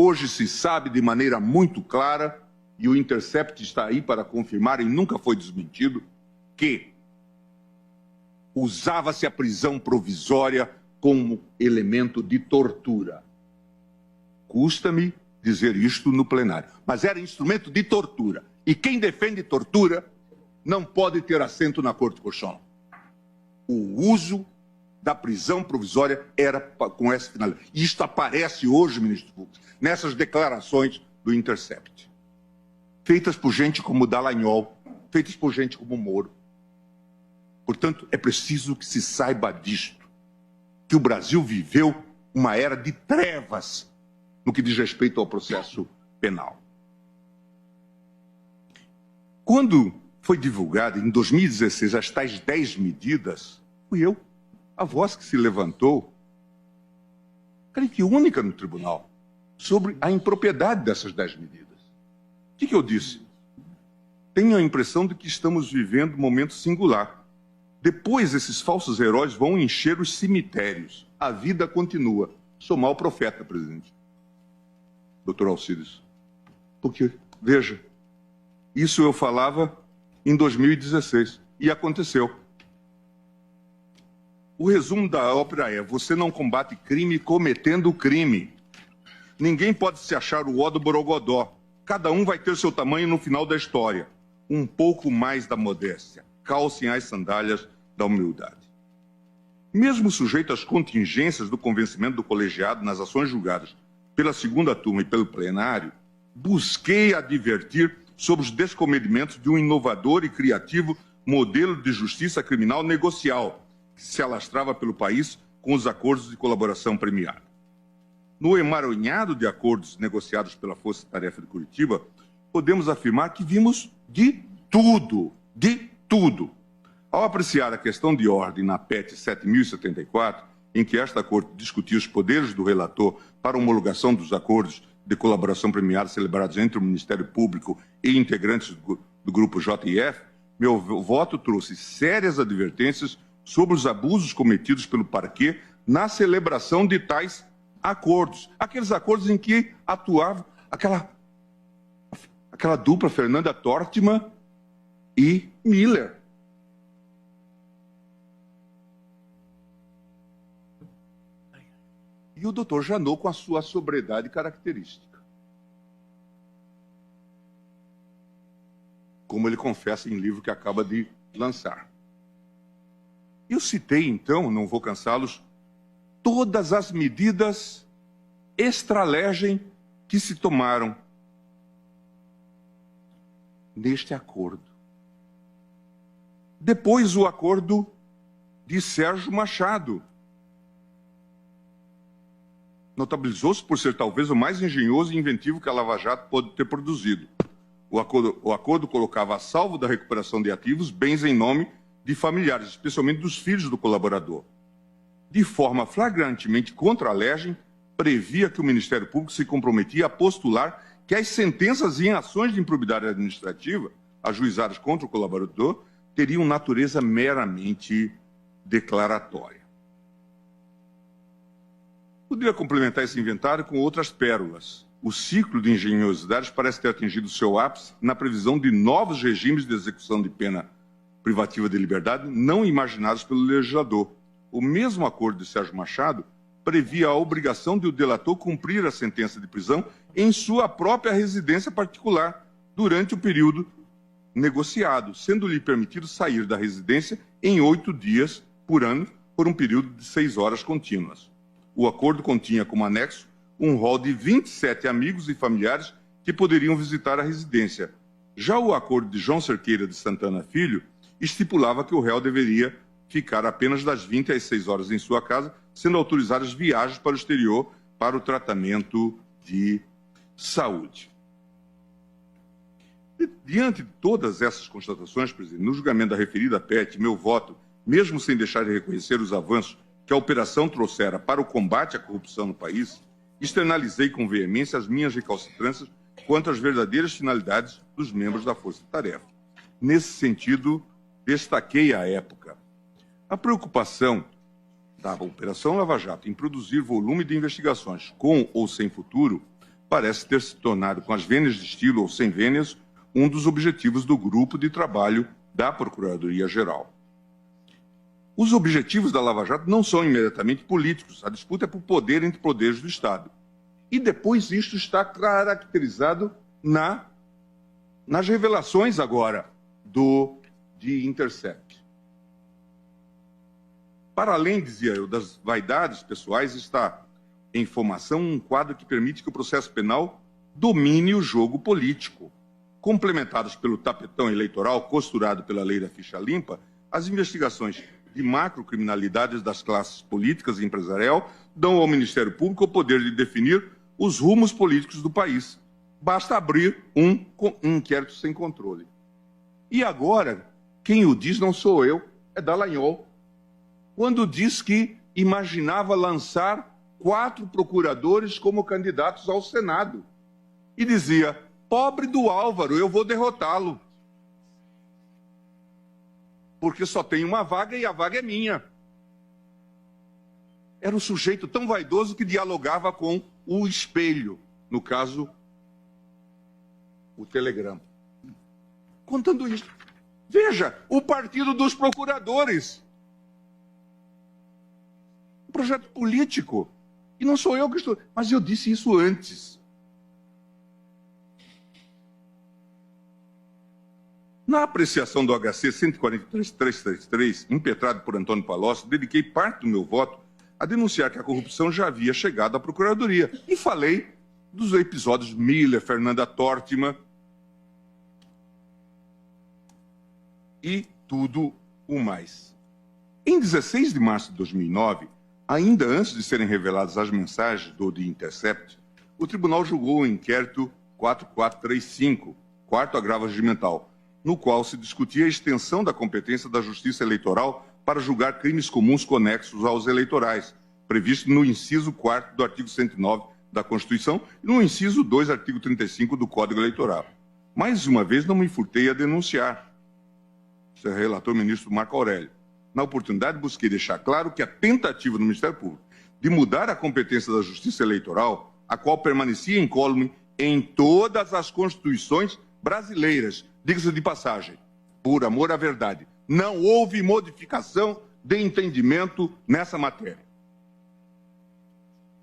Hoje se sabe de maneira muito clara, e o Intercept está aí para confirmar e nunca foi desmentido, que usava-se a prisão provisória como elemento de tortura. Custa-me dizer isto no plenário, mas era instrumento de tortura. E quem defende tortura não pode ter assento na Corte Constitucional. O uso da prisão provisória era com essa finalidade. E isto aparece hoje, ministro Fux, nessas declarações do Intercept, feitas por gente como Dallagnol, feitas por gente como Moro. Portanto, é preciso que se saiba disto, que o Brasil viveu uma era de trevas no que diz respeito ao processo penal. Quando foi divulgado, em 2016, as tais 10 medidas, fui eu, a voz que se levantou, creio que única no tribunal, sobre a impropriedade dessas 10 medidas. O que eu disse? Tenho a impressão de que estamos vivendo um momento singular. Depois, esses falsos heróis vão encher os cemitérios. A vida continua. Sou mau profeta, presidente. Doutor Alcides. Porque, veja, isso eu falava em 2016 e aconteceu. O resumo da ópera é: você não combate crime cometendo crime. Ninguém pode se achar o ó do Borogodó. Cada um vai ter seu tamanho no final da história. Um pouco mais da modéstia. Calcem as sandálias da humildade. Mesmo sujeito às contingências do convencimento do colegiado nas ações julgadas pela segunda turma e pelo plenário, busquei advertir sobre os descomedimentos de um inovador e criativo modelo de justiça criminal negocial que se alastrava pelo país com os acordos de colaboração premiada. No emaranhado de acordos negociados pela Força Tarefa de Curitiba, podemos afirmar que vimos de tudo, de tudo. Ao apreciar a questão de ordem na PET 7074, em que esta Corte discutia os poderes do relator para homologação dos acordos de colaboração premiada celebrados entre o Ministério Público e integrantes do grupo JF, meu voto trouxe sérias advertências sobre os abusos cometidos pelo parquê na celebração de tais acordos. Aqueles acordos em que atuava aquela dupla Fernanda Tortman e Miller. E o doutor Janot com a sua sobriedade característica. Como ele confessa em livro que acaba de lançar. Eu citei, então, não vou cansá-los, todas as medidas extra-legem que se tomaram neste acordo. Depois, o acordo de Sérgio Machado. Notabilizou-se por ser talvez o mais engenhoso e inventivo que a Lava Jato pôde ter produzido. O acordo colocava a salvo da recuperação de ativos bens em nome de familiares, especialmente dos filhos do colaborador. De forma flagrantemente contra a legem, previa que o Ministério Público se comprometia a postular que as sentenças em ações de improbidade administrativa ajuizadas contra o colaborador teriam natureza meramente declaratória. Poderia complementar esse inventário com outras pérolas. O ciclo de engenhosidades parece ter atingido seu ápice na previsão de novos regimes de execução de pena privativa de liberdade não imaginados pelo legislador. O mesmo acordo de Sérgio Machado previa a obrigação de o delator cumprir a sentença de prisão em sua própria residência particular durante o período negociado, sendo-lhe permitido sair da residência em 8 dias por ano por um período de 6 horas contínuas. O acordo continha como anexo um rol de 27 amigos e familiares que poderiam visitar a residência. Já o acordo de João Cerqueira de Santana Filho estipulava que o réu deveria ficar apenas das 20 às 6 horas em sua casa, sendo autorizadas viagens para o exterior para o tratamento de saúde. Diante de todas essas constatações, presidente, no julgamento da referida PET, meu voto, mesmo sem deixar de reconhecer os avanços que a operação trouxera para o combate à corrupção no país, externalizei com veemência as minhas recalcitrâncias quanto às verdadeiras finalidades dos membros da Força Tarefa. Nesse sentido, destaquei à época a preocupação da Operação Lava Jato em produzir volume de investigações com ou sem futuro parece ter se tornado, com as vênias de estilo ou sem vênias, um dos objetivos do grupo de trabalho da Procuradoria-Geral. Os objetivos da Lava Jato não são imediatamente políticos. A disputa é por poder entre poderes do Estado. E depois isto está caracterizado nas revelações agora de Intercept. Para além, dizia eu, das vaidades pessoais, está em formação um quadro que permite que o processo penal domine o jogo político. Complementados pelo tapetão eleitoral costurado pela lei da ficha limpa, as investigações de macrocriminalidades das classes políticas e empresarial dão ao Ministério Público o poder de definir os rumos políticos do país. Basta abrir um inquérito sem controle. E agora, quem o diz não sou eu, é Dallagnol, quando diz que imaginava lançar 4 procuradores como candidatos ao Senado. E dizia, pobre do Álvaro, eu vou derrotá-lo. Porque só tem uma vaga e a vaga é minha. Era um sujeito tão vaidoso que dialogava com o espelho, no caso, o Telegram. Contando isso. Veja, o Partido dos Procuradores. Um projeto político. E não sou eu que estou... Mas eu disse isso antes. Na apreciação do HC 143.333, impetrado por Antônio Palocci, dediquei parte do meu voto a denunciar que a corrupção já havia chegado à Procuradoria. E falei dos episódios Miller, Fernanda Tortman e tudo o mais. Em 16 de março de 2009, ainda antes de serem reveladas as mensagens do The Intercept, o tribunal julgou o inquérito 4435, quarto agravo regimental, no qual se discutia a extensão da competência da Justiça Eleitoral para julgar crimes comuns conexos aos eleitorais, previsto no inciso 4º do artigo 109 da Constituição e no inciso 2, artigo 35 do Código Eleitoral. Mais uma vez, não me furtei a denunciar. Isso é relator ministro Marco Aurélio. Na oportunidade, busquei deixar claro que a tentativa do Ministério Público de mudar a competência da Justiça Eleitoral, a qual permanecia incólume em todas as constituições brasileiras, diga-se de passagem, por amor à verdade, não houve modificação de entendimento nessa matéria.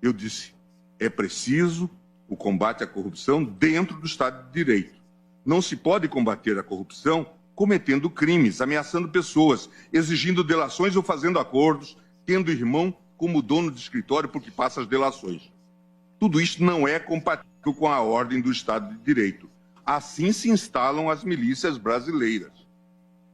Eu disse, é preciso o combate à corrupção dentro do Estado de Direito. Não se pode combater a corrupção cometendo crimes, ameaçando pessoas, exigindo delações ou fazendo acordos, tendo irmão como dono de escritório porque passa as delações. Tudo isso não é compatível com a ordem do Estado de Direito. Assim se instalam as milícias brasileiras.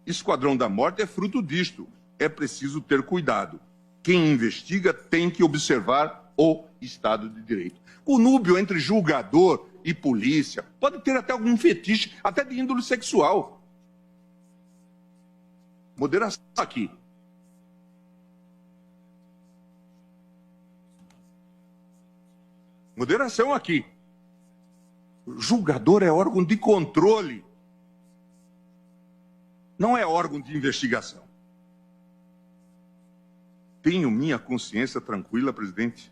Esquadrão da Morte é fruto disto. É preciso ter cuidado. Quem investiga tem que observar o Estado de Direito. Conúbio entre julgador e polícia pode ter até algum fetiche, até de índole sexual. Moderação aqui. Moderação aqui. Julgador é órgão de controle. Não é órgão de investigação. Tenho minha consciência tranquila, presidente,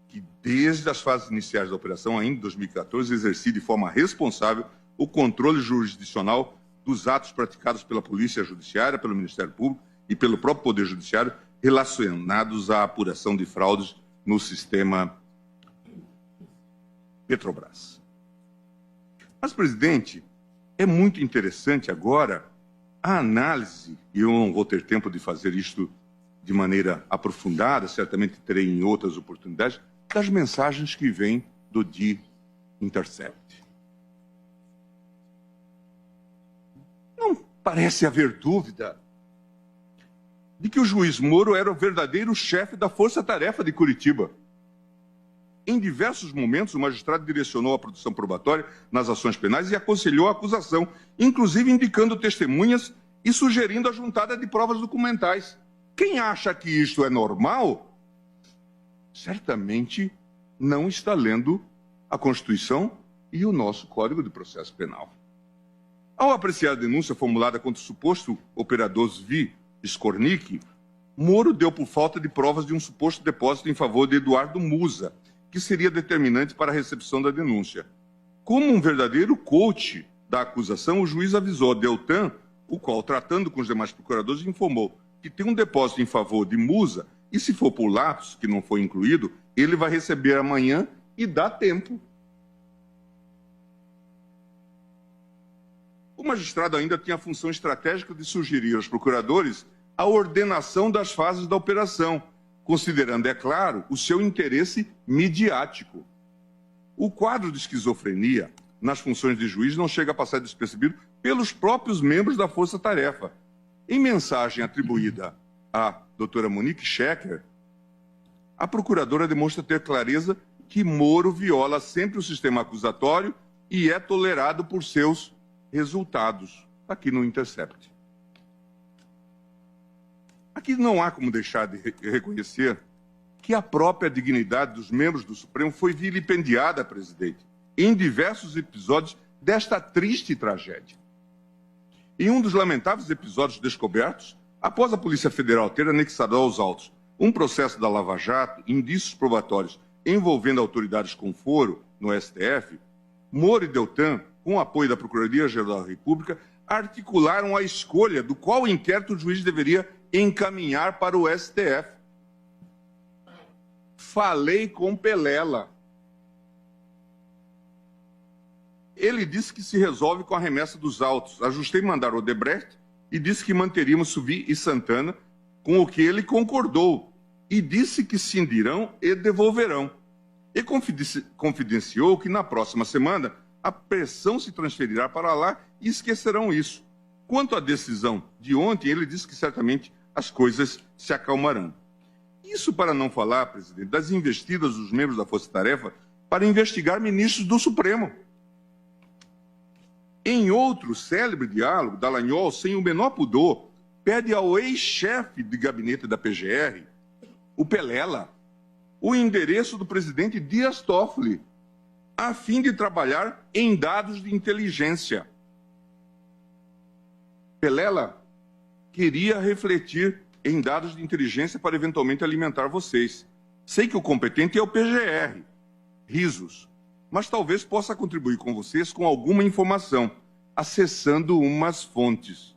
que desde as fases iniciais da operação, ainda em 2014, exerci de forma responsável o controle jurisdicional dos atos praticados pela Polícia Judiciária, pelo Ministério Público e pelo próprio Poder Judiciário relacionados à apuração de fraudes no sistema Petrobras. Mas, presidente, é muito interessante agora a análise, e eu não vou ter tempo de fazer isto de maneira aprofundada, certamente terei em outras oportunidades, das mensagens que vêm do The Intercept. Não parece haver dúvida de que o juiz Moro era o verdadeiro chefe da força-tarefa de Curitiba. Em diversos momentos, o magistrado direcionou a produção probatória nas ações penais e aconselhou a acusação, inclusive indicando testemunhas e sugerindo a juntada de provas documentais. Quem acha que isto é normal, certamente não está lendo a Constituição e o nosso Código de Processo Penal. Ao apreciar a denúncia formulada contra o suposto operador Zvi Skornik, Moro deu por falta de provas de um suposto depósito em favor de Eduardo Musa, que seria determinante para a recepção da denúncia. Como um verdadeiro coach da acusação, o juiz avisou a Deltan, o qual, tratando com os demais procuradores, informou que tem um depósito em favor de Musa e, se for por lapso, que não foi incluído, ele vai receber amanhã e dá tempo. O magistrado ainda tinha a função estratégica de sugerir aos procuradores a ordenação das fases da operação, considerando, é claro, o seu interesse midiático. O quadro de esquizofrenia nas funções de juiz não chega a passar despercebido pelos próprios membros da Força Tarefa. Em mensagem atribuída à doutora Monique Schecker, a procuradora demonstra ter clareza que Moro viola sempre o sistema acusatório e é tolerado por seus resultados, aqui no Intercept. Aqui não há como deixar de reconhecer que a própria dignidade dos membros do Supremo foi vilipendiada, presidente, em diversos episódios desta triste tragédia. Em um dos lamentáveis episódios descobertos, após a Polícia Federal ter anexado aos autos um processo da Lava Jato, indícios probatórios envolvendo autoridades com foro no STF, Moro e Deltan, com o apoio da Procuradoria-Geral da República, articularam a escolha do qual inquérito o juiz deveria encaminhar para o STF. Falei com Pelela. Ele disse que se resolve com a remessa dos autos. Ajustei mandar Odebrecht e disse que manteríamos Suvi e Santana, com o que ele concordou. E disse que cindirão e devolverão. E confidenciou que na próxima semana a pressão se transferirá para lá e esquecerão isso. Quanto à decisão de ontem, ele disse que certamente as coisas se acalmarão. Isso para não falar, presidente, das investidas dos membros da Força Tarefa para investigar ministros do Supremo. Em outro célebre diálogo, Dallagnol, sem o menor pudor, pede ao ex-chefe de gabinete da PGR, o Pelela, o endereço do presidente Dias Toffoli, a fim de trabalhar em dados de inteligência. Pelela queria refletir em dados de inteligência para eventualmente alimentar vocês. Sei que o competente é o PGR, risos, mas talvez possa contribuir com vocês com alguma informação, acessando umas fontes.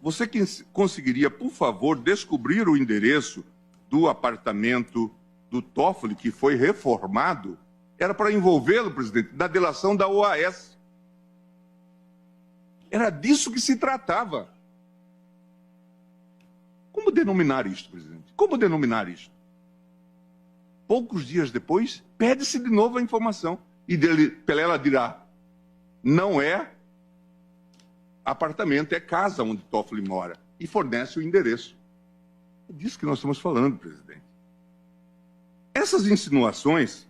Você conseguiria, por favor, descobrir o endereço do apartamento do Toffoli, que foi reformado? Era para envolvê-lo, presidente, na delação da OAS. Era disso que se tratava. Como denominar isto, presidente? Como denominar isto? Poucos dias depois, pede-se de novo a informação. E Pelela dirá, não é apartamento, é casa onde Toffoli mora. E fornece o endereço. É disso que nós estamos falando, presidente. Essas insinuações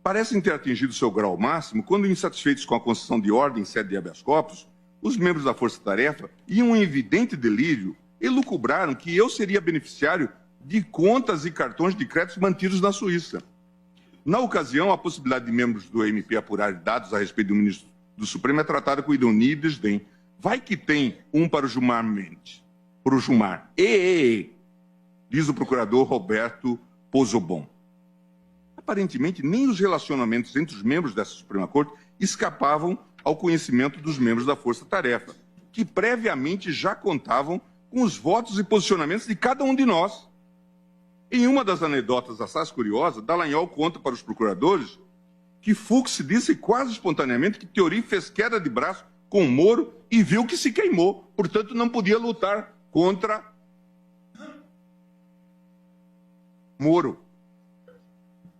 parecem ter atingido seu grau máximo quando, insatisfeitos com a concessão de ordem em sede de habeas corpus, os membros da Força Tarefa, em um evidente delírio, elucubraram que eu seria beneficiário de contas e cartões de crédito mantidos na Suíça. Na ocasião, a possibilidade de membros do MP apurar dados a respeito do ministro do Supremo é tratada com ironia e desdém. Vai que tem um para o Gilmar Mendes. Para o Gilmar. Diz o procurador Roberto Pozobon. Aparentemente, nem os relacionamentos entre os membros dessa Suprema Corte escapavam ao conhecimento dos membros da Força Tarefa, que previamente já contavam com os votos e posicionamentos de cada um de nós. Em uma das anedotas assaz curiosas, Dallagnol conta para os procuradores que Fux disse quase espontaneamente que Theory fez queda de braço com Moro e viu que se queimou, portanto não podia lutar contra Moro.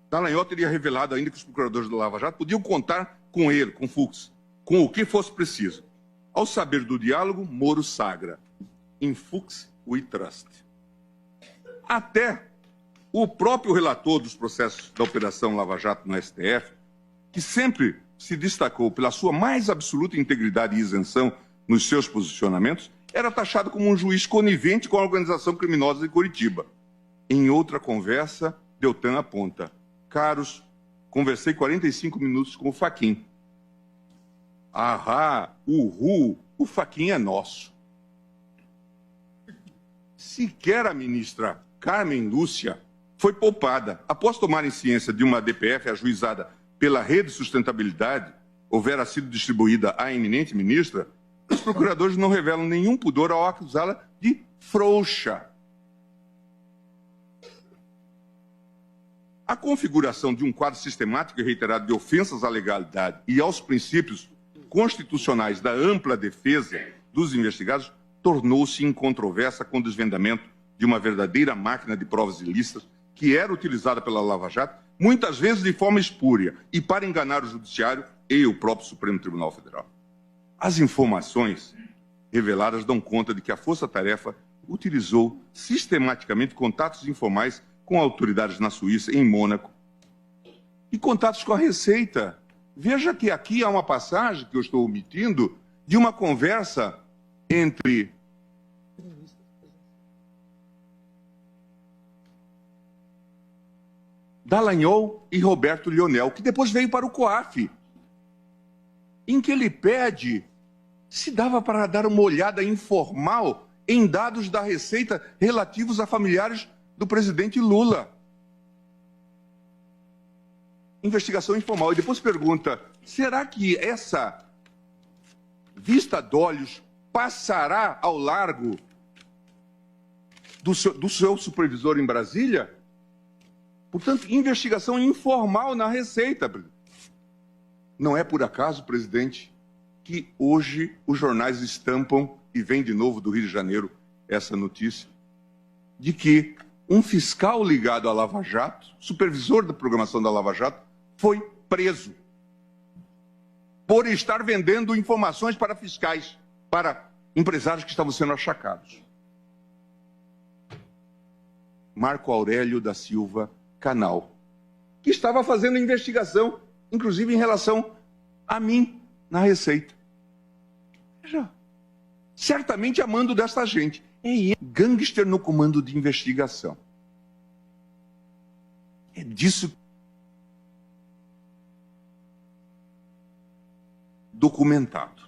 Dallagnol teria revelado ainda que os procuradores da Lava Jato podiam contar com ele, com Fux, com o que fosse preciso. Ao saber do diálogo, Moro sagra. In Fux we trust. Até o próprio relator dos processos da Operação Lava Jato no STF, que sempre se destacou pela sua mais absoluta integridade e isenção nos seus posicionamentos, era taxado como um juiz conivente com a organização criminosa de Curitiba. Em outra conversa, Deltan aponta: caros, conversei 45 minutos com o Fachin. Ahá, o Fachin é nosso. Sequer a ministra Carmen Lúcia foi poupada. Após tomarem ciência de uma DPF ajuizada pela Rede de Sustentabilidade, houvera sido distribuída à eminente ministra, os procuradores não revelam nenhum pudor ao acusá-la de frouxa. A configuração de um quadro sistemático e reiterado de ofensas à legalidade e aos princípios constitucionais da ampla defesa dos investigados tornou-se incontroversa com o desvendamento de uma verdadeira máquina de provas ilícitas que era utilizada pela Lava Jato, muitas vezes de forma espúria e para enganar o Judiciário e o próprio Supremo Tribunal Federal. As informações reveladas dão conta de que a Força Tarefa utilizou sistematicamente contatos informais com autoridades na Suíça, em Mônaco, e contatos com a Receita. Veja que aqui há uma passagem que eu estou omitindo de uma conversa entre Dallagnol e Roberto Lionel, que depois veio para o COAF, em que ele pede se dava para dar uma olhada informal em dados da Receita relativos a familiares do presidente Lula. Investigação informal. E depois pergunta, será que essa vista de olhos passará ao largo do seu supervisor em Brasília? Portanto, investigação informal na Receita. Não é por acaso, presidente, que hoje os jornais estampam, e vem de novo do Rio de Janeiro essa notícia, de que um fiscal ligado à Lava Jato, supervisor da programação da Lava Jato, foi preso por estar vendendo informações para fiscais, para empresários que estavam sendo achacados. Marco Aurélio da Silva Canal, que estava fazendo investigação, inclusive em relação a mim, na Receita. Veja, certamente amando desta gente. É ele, gangster no comando de investigação. É disso documentado.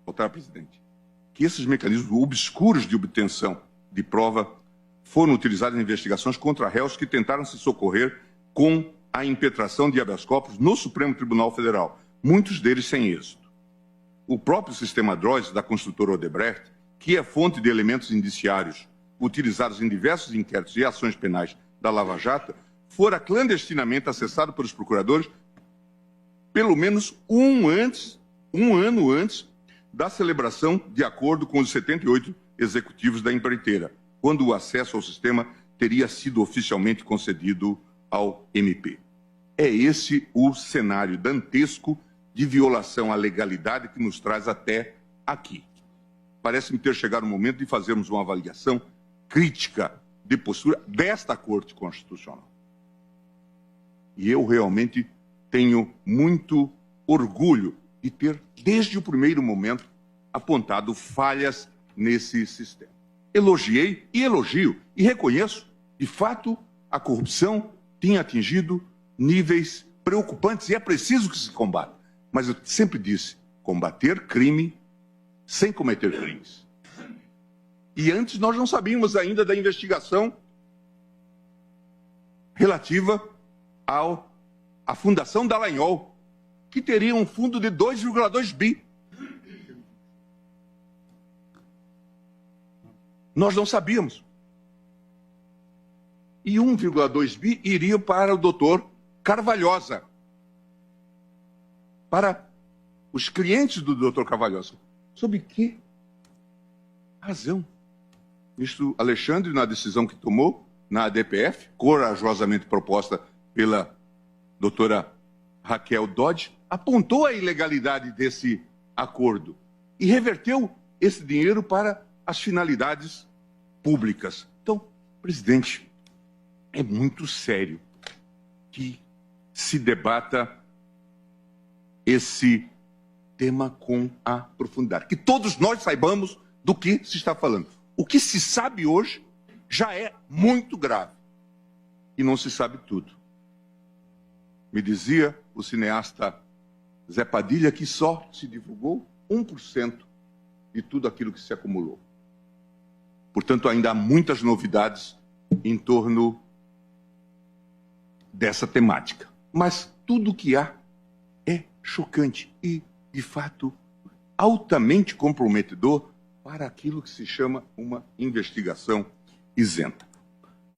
Voltar, presidente. Que esses mecanismos obscuros de obtenção de prova foram utilizados em investigações contra réus que tentaram se socorrer com a impetração de habeas corpus no Supremo Tribunal Federal, muitos deles sem êxito. O próprio sistema DROIS da construtora Odebrecht, que é fonte de elementos indiciários utilizados em diversos inquéritos e ações penais da Lava Jato, fora clandestinamente acessado pelos procuradores pelo menos um ano antes da celebração de acordo com os 78 executivos da empreiteira, quando o acesso ao sistema teria sido oficialmente concedido ao MP. É esse o cenário dantesco de violação à legalidade que nos traz até aqui. Parece-me ter chegado o momento de fazermos uma avaliação crítica de postura desta Corte Constitucional. E eu realmente tenho muito orgulho de ter, desde o primeiro momento, apontado falhas nesse sistema. Elogiei e elogio e reconheço, de fato, a corrupção tinha atingido níveis preocupantes e é preciso que se combata. Mas eu sempre disse, combater crime sem cometer crimes. E antes nós não sabíamos ainda da investigação relativa à Fundação Dallagnol, que teria um fundo de 2,2 bi. Nós não sabíamos. E 1,2 bi iria para o doutor Carvalhosa, para os clientes do doutor Carvalhosa. Sob que razão? Ministro Alexandre, na decisão que tomou na ADPF, corajosamente proposta pela doutora Raquel Dodge, apontou a ilegalidade desse acordo e reverteu esse dinheiro para as finalidades públicas. Então, presidente, é muito sério que se debata esse tema com a profundidade. Que todos nós saibamos do que se está falando. O que se sabe hoje já é muito grave. E não se sabe tudo. Me dizia o cineasta Zé Padilha que só se divulgou 1% de tudo aquilo que se acumulou. Portanto, ainda há muitas novidades em torno dessa temática. Mas tudo o que há é chocante e, de fato, altamente comprometedor para aquilo que se chama uma investigação isenta.